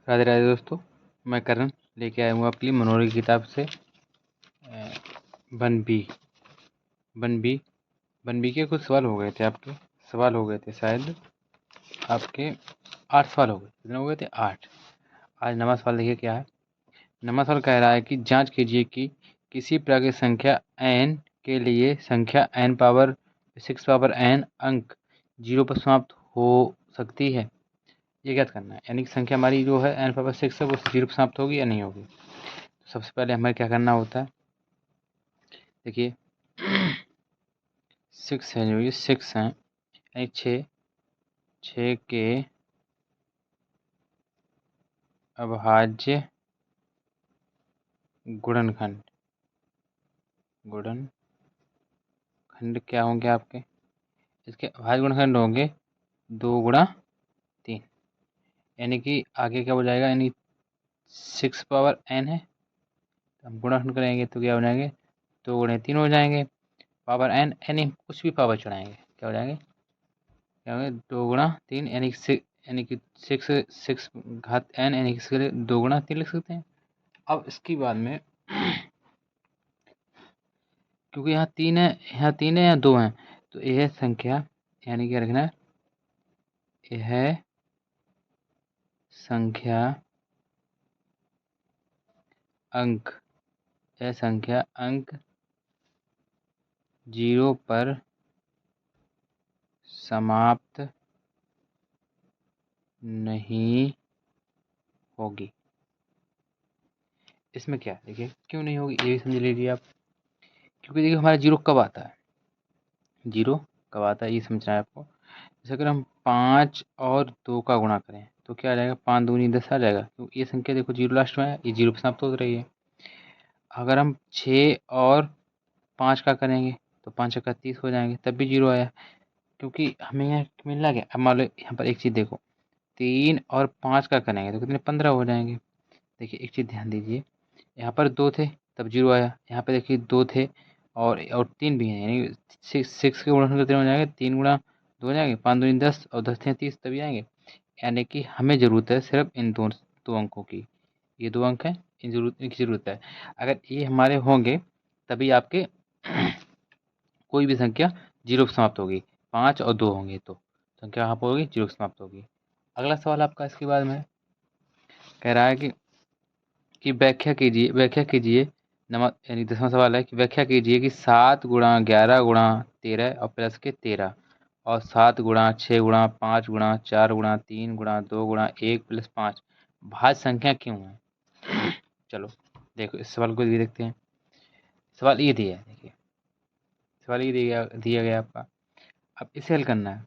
राधे राधे दोस्तों, मैं करण लेके आया हूँ आपके लिए मनोरम की किताब से वन बी के कुछ सवाल हो गए थे आपके। सवाल हो गए थे शायद आपके 8 सवाल हो गए। कितने हो गए थे? 8। आज नवा सवाल देखिए क्या है। नवा सवाल कह रहा है कि जांच कीजिए कि किसी प्राकृतिक संख्या n के लिए संख्या n पावर 6 पावर n अंक 0 पर समाप्त हो सकती है। ये ज्ञात करना है, यानी कि संख्या हमारी जो है n पावर 6 है वो 0 पर समाप्त होगी या नहीं होगी। तो सबसे पहले हमें क्या करना होता है, देखिए 6 है, जो ये 6 हैं यानी 6 के अभाज्य गुणनखंड क्या होंगे आपके? इसके अभाज्य गुणनखंड होंगे 2 गुणा 3, यानी कि आगे क्या हो जाएगा, यानी 6 पावर n है, तो हम गुणनखंड करेंगे तो क्या हो जाएंगे, 2 गुणे 3 हो जाएंगे। पावर n यानी कुछ भी पावर चढ़ाएंगे क्या हो जाएंगे, 2 गुणा 3 यानी कि 6 घात n यानी कि 2 गुणा 3 लिख सकते हैं। अब इसके बाद में क्योंकि यहाँ 3 है, यहाँ 3 है, यहाँ 2 हैं, तो यह संख्या यानी क्या रखना है, यह संख्या अंक 0 पर समाप्त नहीं होगी। इसमें क्या है, देखिए क्यों नहीं होगी ये भी समझ लीजिए आप। क्योंकि देखिए हमारा 0 कब आता है, ये समझना है आपको। जैसे अगर हम 5 और 2 का गुणा करें तो क्या आ जाएगा, 5 दूनी 10 आ जाएगा, क्योंकि ये संख्या देखो 0 लास्ट में है, ये 0 पर समाप्त हो रही है। अगर हम 6 और 5 का करेंगे तो 5 का 30 हो जाएंगे, तब भी 0 आया, क्योंकि हमें यहाँ मिलना क्या। अब मान लो यहाँ पर एक चीज़ देखो, 3 और 5 का करेंगे तो कितने 15 हो जाएंगे। देखिए एक चीज़ ध्यान दीजिए, यहाँ पर 2 थे तब 0 आया, यहाँ पे देखिए 2 थे और 3 भी हैं, यानी 6 के गुणनखंड कितने हो जाएंगे, 3 गुणा 2 हो जाएंगे, 5 दूनी 10 और 10 थे 30 तभी आएंगे। यानी कि हमें ज़रूरत है सिर्फ इन दो अंकों की। ये 2 अंक हैं, इनकी ज़रूरत है। अगर ये हमारे होंगे तभी आपके कोई भी संख्या 0 पर समाप्त होगी। 5 और 2 होंगे तो संख्या यहाँ पर होगी 0 पर समाप्त होगी। अगला सवाल आपका इसके बाद में कह रहा है कि व्याख्या कीजिए यानी 10वां सवाल है कि व्याख्या कीजिए कि 7 गुणा 11 गुणा 13 और प्लस के 13 और 7 गुणा 6 गुणा 5 गुणा 4 गुणा 3 गुणा 2 गुणा 1 प्लस 5 भाज्य संख्या क्यों है। चलो देखो इस सवाल को भी देखते हैं। सवाल ये दिया है, देखिए सवाल ये दिया गया आपका। अब इसे हल करना है।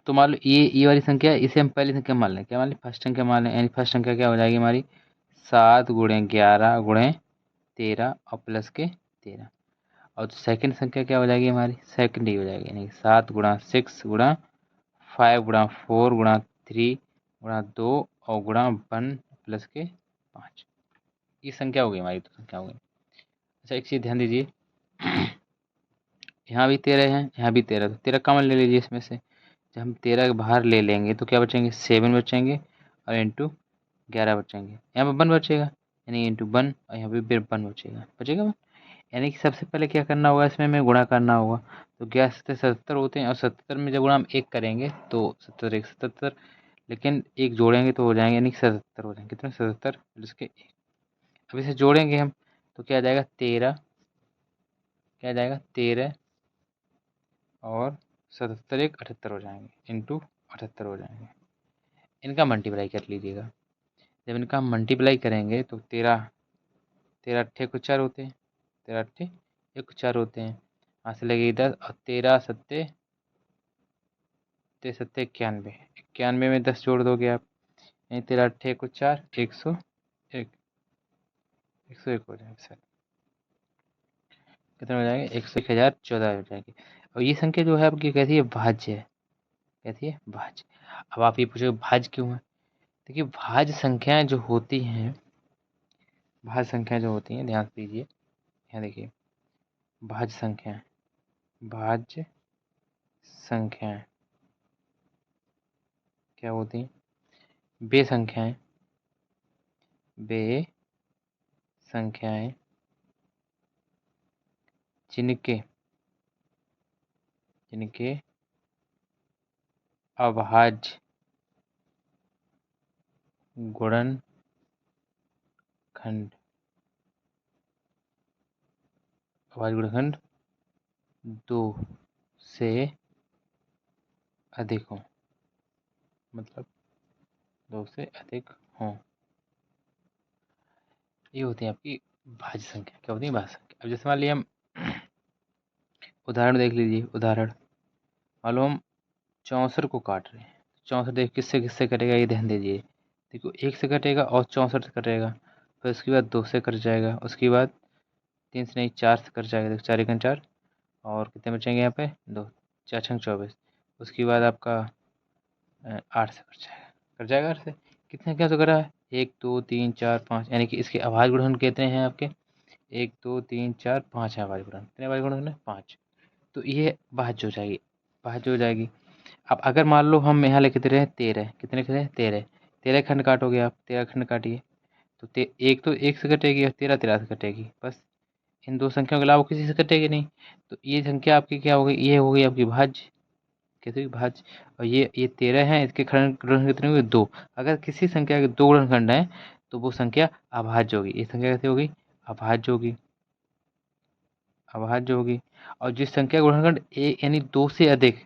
तो मान लो ये वाली संख्या है, इसे हम पहली संख्या मान लें, क्या मान लें, फर्स्ट संख्या मान लें, यानी फर्स्ट संख्या क्या हो जाएगी हमारी, 7 गुणे 11 गुणे 13 और प्लस के 13। और सेकंड संख्या क्या हो जाएगी हमारी, सेकंड ही हो जाएगी, यानी 7 गुणा 6 गुणा 5 गुणा 4 गुणा 3 गुणा 2 और गुणा 1 प्लस के 5। ये संख्या हो गई हमारी, तो संख्या हो गई। अच्छा एक चीज़ ध्यान दीजिए, यहाँ भी 13 है, यहाँ भी 13, तो 13 कॉमन ले लीजिए इसमें से। जब हम 13 बाहर ले लेंगे तो क्या बचेंगे, 7 बचेंगे और इंटू 11 बचेंगे, यहाँ पर 1 बचेगा, यानी इंटू 1 और यहाँ पे फिर 1 बचेगा 1। यानी कि सबसे पहले क्या करना होगा, इसमें हमें गुणा करना होगा। तो 11 से 77 होते हैं, और 77 में जब गुणा हम 1 करेंगे तो 77 1 77, लेकिन 1 जोड़ेंगे तो हो जाएंगे, यानी कि 77 हो जाएंगे। कितने, 77 प्लस के 1। अब इसे जोड़ेंगे हम तो क्या आ जाएगा, 13, क्या आ जाएगा 13 और 77 1 78 हो जाएंगे, इंटू 78 हो जाएंगे। इनका मल्टीप्लाई कर लीजिएगा। जब इनका हम मल्टीप्लाई करेंगे तो 13 अट्ठे को 4 होते हैं, 13 अट्ठे 1 4 होते हैं, यहाँ से लगेगी 10 और 13 सत्ते 91, 91 में 10 जोड़ दोगे आप, यानी 13 अट्ठे को 4 101 हो जाएगा सर। कितना हो जाएगा, 101,014 हो जाएगी। और ये संख्या जो है आपकी कहती है भाज्य है, कहती है भाज्य। अब आप ये पूछोगे भाज्य क्यों है। देखिए भाज्य संख्याएं जो होती हैं, ध्यान से दीजिए, यहाँ देखिए भाज्य संख्याएं क्या होती हैं, वे संख्याएं वे संख्याएं जिनके अभाज्य गुणनखंड 2 से अधिक हों, मतलब 2 से अधिक हों। ये होती है आपकी भाज्य संख्या। क्या होती है? भाज्य संख्या। अब जैसे मान लिया हम उदाहरण देख लीजिए। उदाहरण मानो हम 64 को काट रहे हैं। 64 देख किससे कटेगा, ये ध्यान दीजिए। देखो 1 से कटेगा और 64 से कटेगा, फिर उसके बाद 2 से कट जाएगा, उसके बाद 3 से नहीं 4 से कट जाएगा। देखो 4 एकम 4 और कितने बचेंगे यहाँ पे 2, 4 छंग 24। उसके बाद आपका 8 से कट जाएगा 8 से। कितने क्या तो करा है 1 2 3 4 5, यानी कि इसके अभाज्य गुणन कितने हैं आपके 1 2 3 4 5 है अभाज्य गुणन। कितने अभाज्य गुणन है 5। तो ये भाज्य हो जाएगी, भाज्य हो जाएगी। अब अगर मान लो हम यहाँ लिख दे रहे हैं 13, कितने लिख रहे हैं 13, 13 खंड काटोगे आप, 13 खंड काटिए तो एक तो 1 से कटेगी और 13 13 से कटेगी, बस इन दो संख्याओं के अलावा किसी से कटेगी नहीं। तो ये संख्या आपकी क्या हो गई, ये हो गई आपकी भाज्य, कैसे भाज्य। और ये 13 है, इसके खंड गुणनखंड कितने हुए 2। अगर किसी संख्या के 2 गुणनखंड हैं तो वो संख्या अभाज्य होगी। ये संख्या कैसे होगी, अभाज्य होगी, अभाज्य होगी। और जिस संख्या का गुणनखंड एक यानी 2 से अधिक,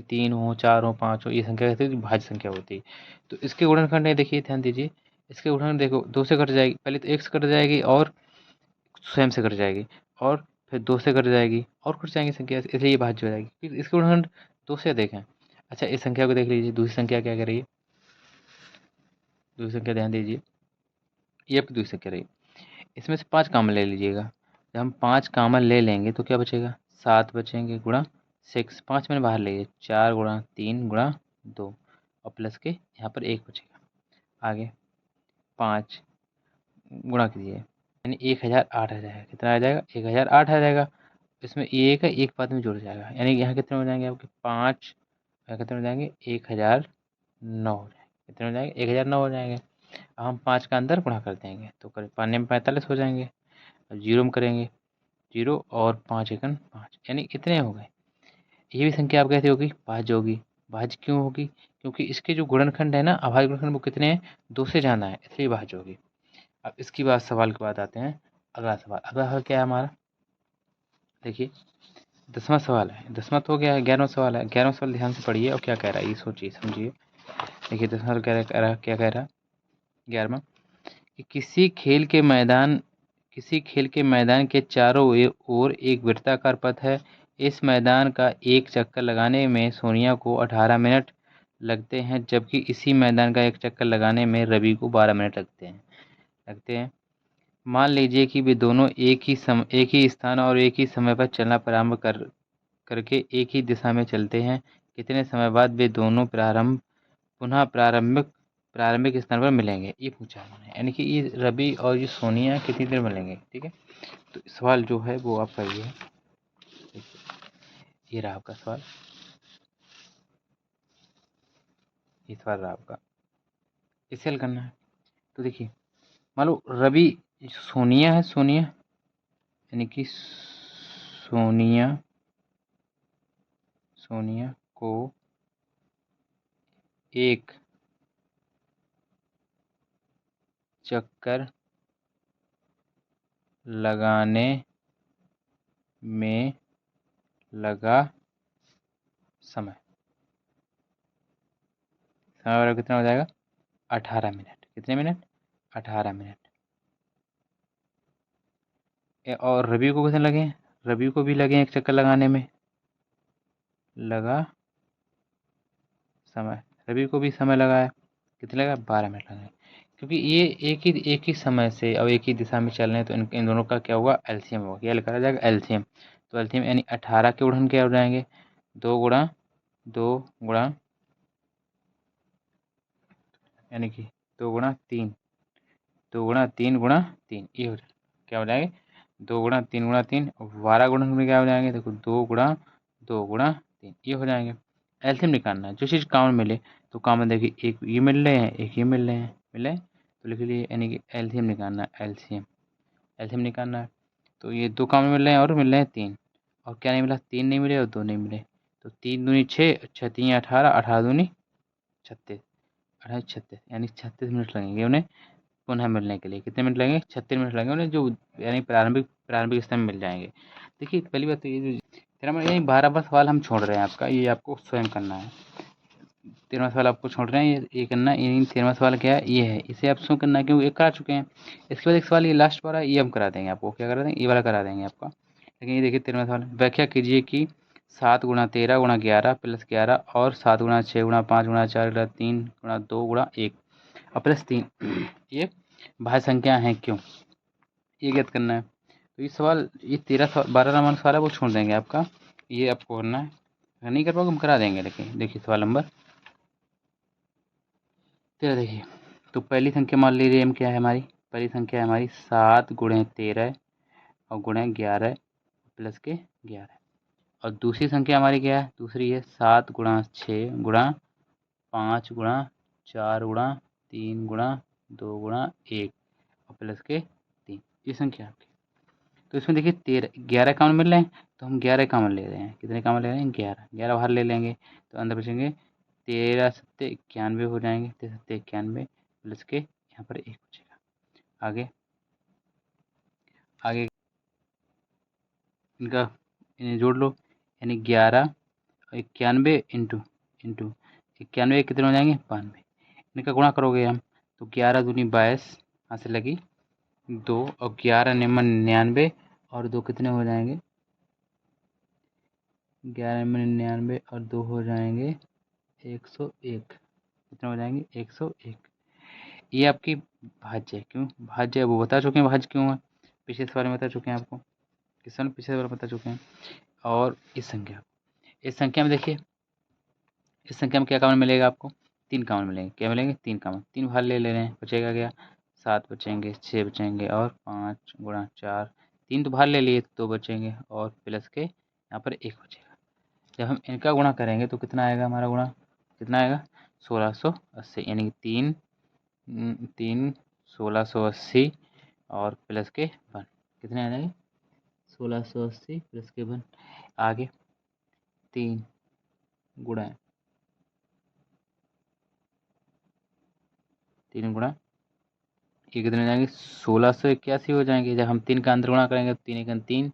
3 हो 4 हो 5 हो, ये संख्या कैसे होती है, भाज्य संख्या होती है। तो इसके गुणनखंड है, देखिए ध्यान दीजिए। इसके गुणनखंड देखो 2 से कट जाएगी, पहले तो 1 से कट जाएगी और स्वयं से कट जाएगी, और फिर 2 से कट जाएगी और कट जाएंगी संख्या, इसलिए ये भाज्य हो जाएगी। फिर इसके गुणनखंड 2 से अधिक हैं। अच्छा इस संख्या को देख लीजिए, दूसरी संख्या क्या कह रही है, दूसरी संख्या ध्यान दीजिए, ये आपकी दूसरी संख्या रही। इसमें से 5 कॉमन ले लीजिएगा। जब हम 5 कॉमन ले लेंगे तो क्या बचेगा, 7 बचेंगे गुणा 6, 5 मैंने बाहर ले लिए, 4 गुणा 3 गुणा 2 और प्लस के यहाँ पर 1 बचेगा। आगे 5 गुणा कीजिए, यानी 1008 आ जाएगा। कितना आ जाएगा, 1008 आ जाएगा। इसमें ये एक है, एक बाद में जुड़ जाएगा, यानी यहाँ कितने हो जाएंगे आपके 5, कितने हो जाएंगे 1009 हो जाएंगे। कितने हो जाएंगे 1009 हो जाएंगे। अब हम 5 का अंदर गुणा कर देंगे तो करीब 5 में 45 हो जाएंगे। अब जीरो में करेंगे, 0 और 5 एकन 5, यानी कितने हो गए। ये भी संख्या आप कैसे होगी, भाज्य होगी। भाज्य क्यों होगी, क्योंकि इसके जो गुणनखंड है ना, अभाज्य गुणनखंड वो कितने हैं, 2 से ज़्यादा है, इसलिए भाज्य होगी। अब इसकी बात सवाल के बाद आते हैं अगला सवाल। अगला सवाल क्या है हमारा, देखिए 10वां सवाल है। 10वां तो हो गया है, 11वां सवाल है। 11वां सवाल ध्यान से पढ़िए और क्या कह रहा है ये सोचिए समझिए। देखिए 10वां सवाल क्या कह रहा है 11वां, कि किसी खेल के मैदान के चारों ओर एक वृत्ताकार पथ है। इस मैदान का एक चक्कर लगाने में सोनिया को 18 मिनट लगते हैं, जबकि इसी मैदान का एक चक्कर लगाने में रवि को 12 मिनट लगते हैं। मान लीजिए कि वे दोनों एक ही स्थान और एक ही समय पर चलना प्रारंभ करके एक ही दिशा में चलते हैं। कितने समय बाद वे दोनों पुनः प्रारंभिक स्थान पर मिलेंगे, ये पूछा है उन्होंने। यानी कि ये रवि और ये सोनिया कितनी देर मिलेंगे, ठीक है। तो सवाल जो है वो आपका ये है, ये रहा आपका सवाल, ये सवाल रहा आपका, इसे हल करना है। तो देखिए मान लो रवि सोनिया है, सोनिया यानी कि सोनिया को एक चक्कर लगाने में लगा समय बराबर कितना हो जाएगा 18 मिनट। कितने मिनट 18 मिनट। और रवि को कितने लगे, रवि को भी लगे एक चक्कर लगाने में लगा समय, रवि को भी समय लगा है, कितने लगा 12 मिनट लगे। क्योंकि ये एक ही समय से और एक ही दिशा में चल रहे हैं, तो इन दोनों का क्या होगा एलसीएम होगा, क्या लिखा जाएगा एलसीएम। तो एलसीएम यानी 18 के उड़न क्या हो जाएंगे 2 गुणा यानी कि 2 गुणा 3 2 गुणा 3 ये हो जाएगा, क्या हो जाएंगे 2 गुणा 3 12 गुणन में क्या हो जाएंगे, देखो 2 गुणा 3 ये हो जाएंगे। एलसीएम निकालना है, जो चीज़ कॉमन मिले तो कॉमन देखिए, एक ये मिल रहे हैं एक ये मिल रहे हैं, मिले तो लिख लिए, यानी कि एलसीएम निकालना है, एलसीएम निकालना है। तो ये 2 कॉमन मिल रहे हैं और मिल रहे हैं 3, और क्या नहीं मिला, 3 नहीं मिले और 2 नहीं मिले। तो 3 दूनी 6, 6 3 18, 18 दूनी 36, 18 36, यानी 36 मिनट लगेंगे उन्हें पुनः मिलने के लिए। कितने मिनट लगेंगे, 36 मिनट लगेंगे उन्हें, जो यानी प्रारंभिक समय मिल जाएंगे। देखिए पहली बात तो ये जो 13वां, यही 12वां सवाल हम छोड़ रहे हैं आपका, ये आपको स्वयं करना है। 13वां सवाल आपको छोड़ रहे हैं, ये करना है। ये 13वां सवाल क्या है, ये है, इसे आप स्वयं करना है क्योंकि एक करा चुके हैं। इसके बाद एक सवाल ये लास्ट वाला, ये हम करा देंगे आपको, क्या करा देंगे, ये वाला करा देंगे आपका। लेकिन ये देखिए 13वां सवाल, व्याख्या कीजिए कि 7 गुणा 13 गुणा 11 प्लस 11 और 7 गुणा 6 गुणा 5 गुणा 4 गुणा 3 गुणा 2 गुणा 1 और प्लस 3 ये भाज्य संख्या है क्यों, ये ज्ञात करना है। तो ये सवाल, ये 12 नंबर सवाल है, वो छोड़ देंगे आपका, ये आपको करना है। अगर नहीं कर पाओगे हम करा देंगे। देखिए सवाल नंबर 13 देखिए। तो पहली संख्या मान लीजिए हम क्या है हमारी, पहली संख्या है हमारी 7 गुणे 13 और गुणे 11 प्लस के 11, और दूसरी संख्या हमारी क्या है, दूसरी है 7 गुणा 6 गुणा 5 गुणा 4 गुणा 3 गुणा 2 गुणा 1 और प्लस के 3, ये संख्या आपकी। तो इसमें देखिए 11 कॉमन मिल रहे हैं, तो हम 11 कॉमन ले रहे हैं। कितने कॉमन ले रहे हैं, 11, 11 बाहर ले लेंगे तो अंदर बचेंगे 13 सत्ते 91 हो जाएंगे, 13 सत्ते 91 प्लस के यहाँ पर 1 बचेगा। आगे आगे इनका इन्हें जोड़ लो, यानी 11 और 91 इंटू इंटू 91 कितने हो जाएंगे, 92। इनका गुणा करोगे हम तो 11 दूनी 22, यहाँ से लगी 2 और 11 निमन 99 और 2 कितने हो जाएंगे, 11 में 99 और 2 हो जाएंगे 101, कितने हो जाएंगे 101। ये आपकी भाज्य है, क्यों भाज्य है वो बता चुके हैं, भाज्य क्यों है पिछले सवाल में बता चुके हैं आपको, किसान पिछले सवाल बता चुके हैं। और इस संख्या में देखिए, इस संख्या में क्या कॉमन मिलेगा आपको, 3 कॉमन मिलेंगे, क्या मिलेंगे 3 कॉमन, 3 बाहर ले रहे हैं, बचेगा क्या, 7 बचेंगे, 6 बचेंगे और 5 गुणा 4, 3 तो बाहर ले लिए, 2 बचेंगे और प्लस के यहाँ पर 1 बचेगा। जब हम इनका गुणा करेंगे तो कितना आएगा हमारा गुणा, कितना आएगा 1680, यानी कि 3 1680 और प्लस के 1, कितने आ जाएंगे 1680 प्लस के 1। आगे 3 गुणा 3 गुणा ये कितने हो जाएंगे 1681 हो जाएंगे। जब हम 3 का अंदर गुणा करेंगे तो 3 एक 3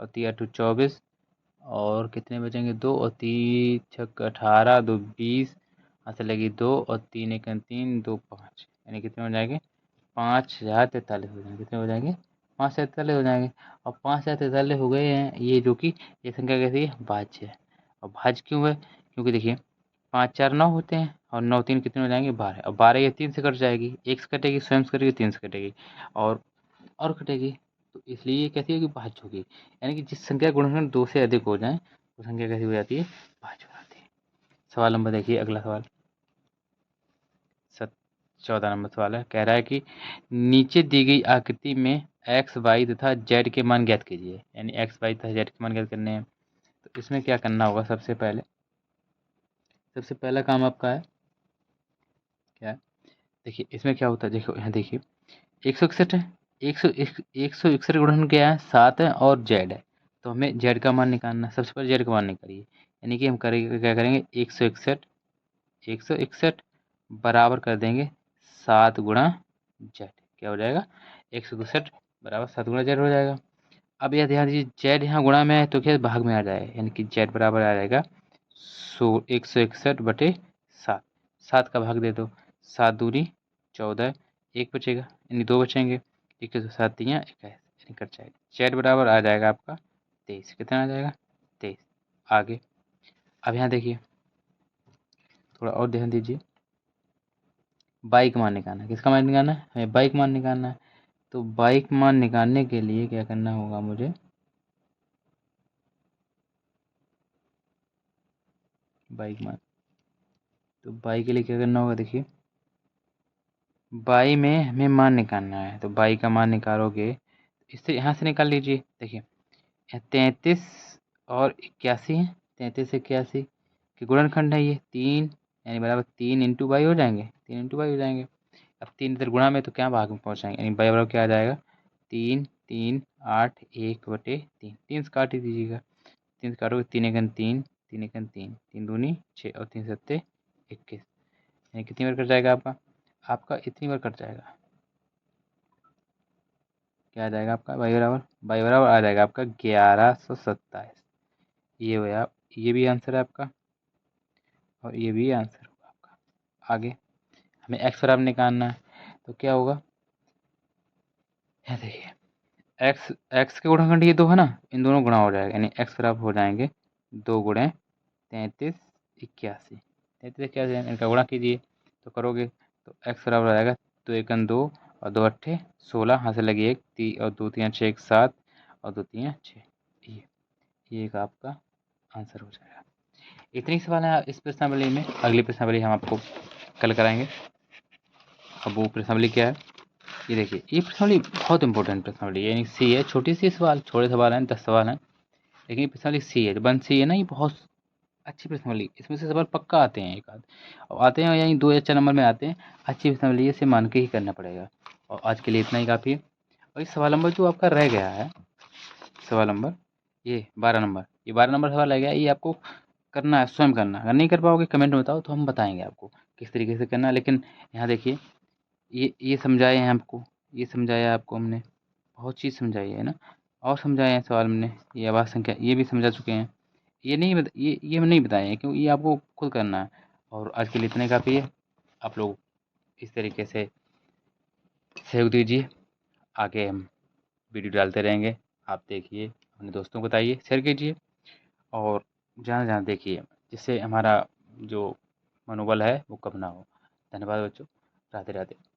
और 3 8 24 और कितने बचेंगे 2 और 3 छक 18 2 20, यहाँ से लगी 2 और 3 एक 3 2 5, यानी कितने हो जाएंगे 5043 हो जाएंगे, कितने हो जाएंगे 5043 हो जाएंगे। और 5043 हो गए हैं, ये जो कि ये संख्या कैसी है, भाज्य है। और भाज्य क्यों है, क्योंकि देखिए 5 4 9 होते हैं और 9 3 कितने हो जाएंगे 12, और 12 ये 3 से कट जाएगी, 1 से कटेगी, स्वयं से कटेगी, 3 से कटेगी और कटेगी। तो इसलिए ये कैसी होगी, भाज्य होगी। यानी कि जिस संख्या का गुणनखंड 2 से अधिक हो जाए वो संख्या कैसी हो जाती है, भाज्य हो जाती है। सवाल नंबर देखिए, अगला सवाल 14 नंबर सवाल है, कह रहा है कि नीचे दी गई आकृति में एक्स वाई तथा जेड के मान ज्ञात कीजिए, यानी एक्स वाई तथा जेड के मान ज्ञात करने हैं। तो इसमें क्या करना होगा, सबसे पहला काम आपका है क्या है, देखिए इसमें क्या होता है, देखो यहाँ देखिए 161 है, 161 गुणन क्या है 7 है और जेड है, तो हमें जेड का मान निकालना है। सबसे पहले जेड का मान निकालिए, यानी कि हम करेंगे क्या करेंगे 161 बराबर कर देंगे 7 गुणा जेड, क्या हो जाएगा 161 बराबर 7 गुणा जेड हो जाएगा। अब यह ध्यान दीजिए जेड यहाँ गुणा में है तो क्या भाग में आ जाएगा, यानी कि जेड बराबर आ जाएगा 161 बटे 7, 7 का भाग दे दो, 7 दूनी 14, 1 बचेगा यानी 2 बचेंगे, 21 7 दिया 21 यानी कट जाएगा। जेड बराबर आ जाएगा आपका 23, कितना आ जाएगा 23। आगे अब यहाँ देखिए थोड़ा और ध्यान दीजिए, बाई का मान निकालना है, किसका मान निकालना है, हमें बाई का मान निकालना है। तो बाई का मान निकालने के लिए क्या करना होगा मुझे, बाई का मान, तो बाई के लिए क्या करना होगा, देखिए बाई में हमें मान निकालना है, तो बाई का मान निकालोगे इससे यहाँ से निकाल लीजिए। देखिए 33 और 81 है, 33 से 81 के गुणनखंड है ये 3, यानी बराबर 3 इंटू बाई हो जाएंगे, 3 इंटू बाई हो जाएंगे। अब 3 इधर गुणा में तो क्या भाग में पहुँचाएंगे, यानी बाई बराबर क्या आ जाएगा 3 3 8 1/3। 3 से काट ही दीजिएगा, 3 से काटोगे 3 एकन 3 3 एकन 3 3 दूनी 6 और 3 सत्ते 21, यानी कितनी बार कट जाएगा आपका, इतनी बार कट जाएगा। क्या आ जाएगा आपका बाई बराबर आ जाएगा आपका 1127। ये हुआ, ये भी आंसर है आपका और ये भी आंसर होगा आपका। आगे हमें एक्स बराबर निकालना है, तो क्या होगा, यह देखिए एक्स एक्स के गुणाखंड ये दो है ना, इन दोनों गुणा हो जाएगा, यानी एक्स बराबर हो जाएंगे 2 गुणे 33 81। 33 81 इनका गुणा कीजिए तो करोगे तो एक्स बराबर आ जाएगा 2 एकन 2 और 2 अट्ठे 16, यहाँ से लगी 1 और 2 3 6 1 7 और 2 3 6। ये एक आपका आंसर हो जाएगा। इतनी सवाल है इस प्रश्नावली में। अगली प्रश्नावली हम आपको कल कराएंगे। अब वो प्रश्नावली क्या है, ये देखिए, ये प्रश्नावली बहुत इंपॉर्टेंट प्रश्नावली है, यानी सी है, छोटी सी सवाल, छोटे सवाल हैं, 10 सवाल हैं, लेकिन ये प्रश्नावली सी है, जो 1C है ना, ये बहुत अच्छी प्रश्नावली, इसमें से सवाल पक्का आते हैं, एक आध और आते हैं, यानी 2 या 4 नंबर में आते हैं। अच्छी प्रश्नावली है, इसे मान के ही करना पड़ेगा। और आज के लिए इतना ही काफ़ी है। और इस सवाल नंबर जो आपका रह गया है, सवाल नंबर ये 12 नंबर, ये 12 नंबर सवाल रह गया, ये आपको करना है, स्वयं करना है। अगर नहीं कर पाओगे कमेंट में बताओ, तो हम बताएंगे आपको किस तरीके से करना है। लेकिन यहाँ देखिए, ये समझाए हैं आपको, ये समझाया आपको हमने, बहुत चीज़ समझाई है ना, और समझाए हैं सवाल में, ये आवाज़ संख्या ये भी समझा चुके हैं। ये हम नहीं बताए हैं, क्योंकि ये आपको खुद करना है। और आज के लिए इतने काफ़ी है। आप लोग इस तरीके से सहयोग दीजिए, आगे हम वीडियो डालते रहेंगे। आप देखिए, अपने दोस्तों को बताइए, शेयर कीजिए और जहाँ-जहाँ देखिए, जिससे हमारा जो मनोबल है वो कम ना हो। धन्यवाद बच्चों। राधे राधे।